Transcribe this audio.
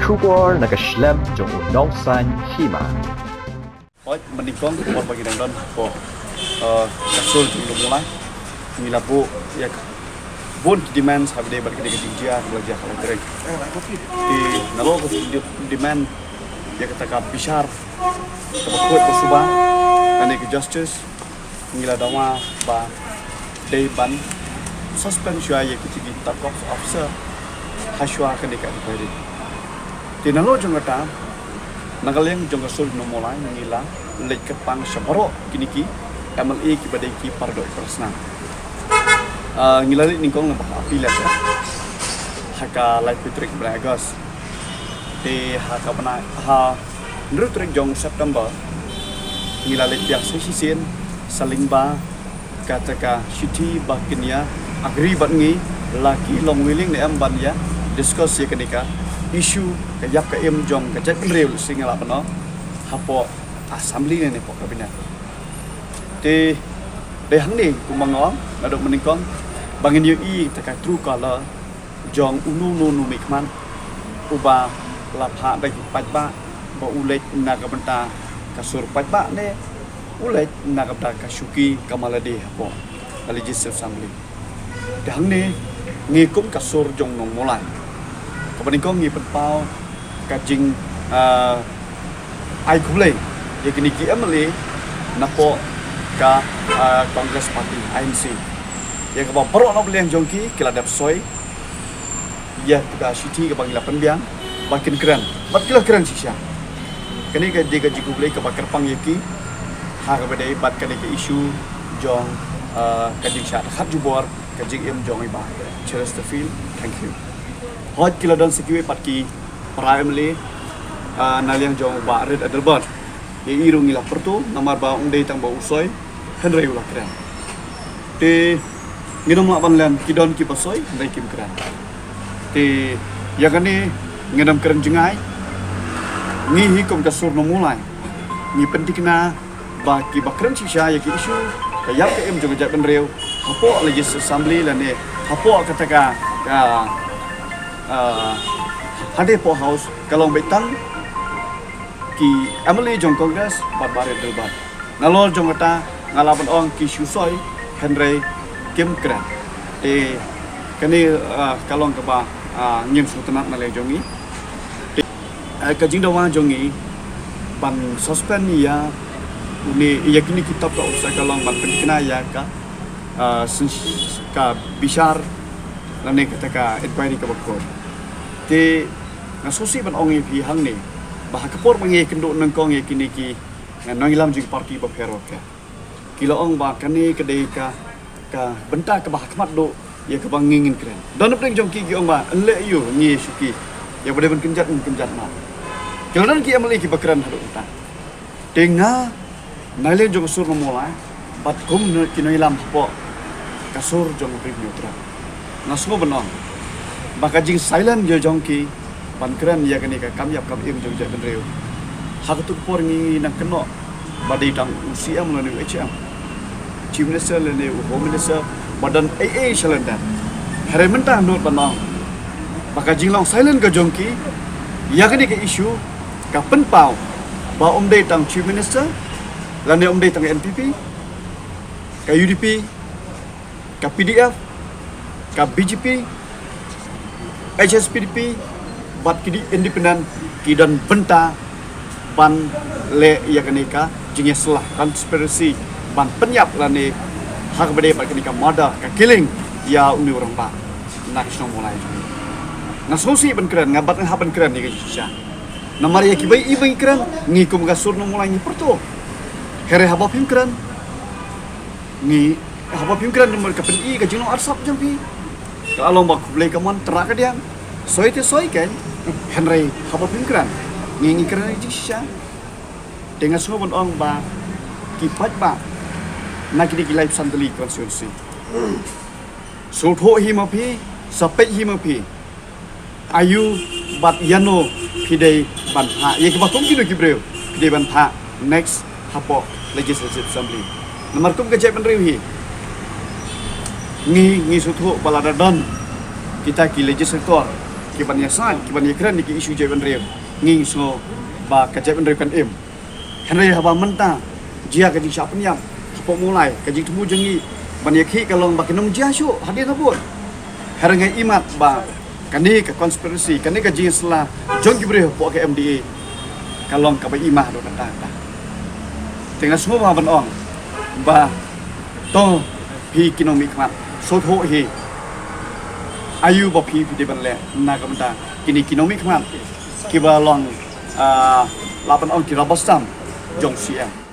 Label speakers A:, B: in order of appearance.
A: Shubor nakaslem jong unongsan hima.
B: Oi, menikong buat bagi dan po kasul di mulai mila bu ya bon demand have day bagi dia belajar kalau tereng di nalo demand ya kata bishar kebakut bersuba ane ke justice mila dawa ba day ban suspend shua ya kita top officer haswa kan dekat di di nalo jongata nagaleng jong kasul no mulai ngila lek kepang sabaro kiniki MLA ki badai ki pardo persna ngila lek ningkong nabak apil ya haka live pitrik bragos de haka bana ha nrutrik jong September ngila lek biak sisisin salingba kataka shiti bakinya agri batngi laki long willing ne amban ya discuss ya kenika isu kayap ka em jong ka jet real singala pano hapo assembly ne po kabinet te de hangni kumangong nadok meningkong bangin yu i taka true color jong unu nu mikman uba lapha dai pajba ba ulek nagabanta kasur pajba ne ulek nagabta kasuki kamaladi hapo legislative assembly de hangni ngikum kasur jong nong mulai kemudian kau ngi penpau kajing ai kulai ya kini ki MLA napo ka Congress Party ANC ya ka baro no belian jongki kila dap soy ya ka city ka bangila penbiang makin keren mat kila keren sisya kini ka diga jiku kulai ka bakar pang yaki ha ka badai bat ka isu jong kajing syat khat jubor kajing em jong iba Chesterfield thank you hot kila dan sekiwe patki primary naliang jong ba red adelbar ye irung ila pertu namar ba undei tang ba usoy henry ulah kran te nginom la banlan kidon ki pasoy henry kim kran te ya kani ngedam kran jengai ngi hikom kasur no mulai ngi pentikna ba ki bakran sisya ya ki isu kayap ke em jong jat benreu hapo legislative assembly lane hapo kataka hade po house kalong betang ki MLA jong Congress bat bare delbat nalor jong ata ngalaban ong ki susoy Henry Kim Kran te kani kalong ka ba ngim sutanat nale jongi kajing dawa jongi ban suspend ya uni ya kini kitab ka usai kalong ban penkena ya ka bishar lane kataka inquiry ka bakor te ngasusi ban ong pi hang ni bah kapor mangi kendo nang kong ye kini ki nang ilam jing parti ba phero ka kilo ong ba kani kedai ka benta ka bah kmat do ye ka bangingin kren don pring jong ki ong ba le yu ngi suki ya bade ban kenjat ma kilo dan ki amali ki bakran hadu ta tenga nale jong sur mulai bat kum ki no ilam po kasur jong pring yutra nasmo benong baka jing silent je jongki ban keren ya kani ka kam yap kam im jong jat benreu hak tu por ngi nang keno badai tang usia mulane HM chief minister lene home minister badan AA shalanda hare menta not banong baka jing long silent ka jongki ya kani ka issue ka penpau ba dei tang chief minister lane dei tang NPP ka UDP ka PDF ka BJP HSPDP bat kidi independen kidan benta ban le ya kenika jinge selah conspiracy ban penyap lane hak bade bat kenika murder ka killing ya uni orang ba national mulai nasosi ban keren ngabat ngah ban keren ni ke sya namar ya kibai ibai keren ngikum gasur no mulai ni perto here habab him keren ni habab him keren nomor ka pen i ka jino arsap jampi kalau mbak boleh kaman terak dia soy te soy kan Henry habab kran ngi kran ji sha dengan semua bon ong ba kipat ba nak di live santli constituency so tho hi ma phi sapet hi ma phi ayu bat yano pidai ban ha ye ki ba kum ki do ki breu pidai ban ha next hapo legislative assembly nomor kum ke jai ban reu hi ngi suthu balada don kita ki legislator kiban ya san kiban ya kran ki isu je ban re nging so ba ka je ban re kan em henry haba menta jia ka di sha penyam po mulai ka ji temu jengi ban ya ki kalong ba kinong jia shu hadir nabut herang imat ba kani ka konspirasi kani ka ji sela jong kibre po ka MDA kalong ka ba imah do kata ta tengah semua ban ong ba to pi kinong mikmat so tho he ayu ba pi de ban le na ka mata kini kinong mikmat ki ba long lapan ong ki rabastam jong siam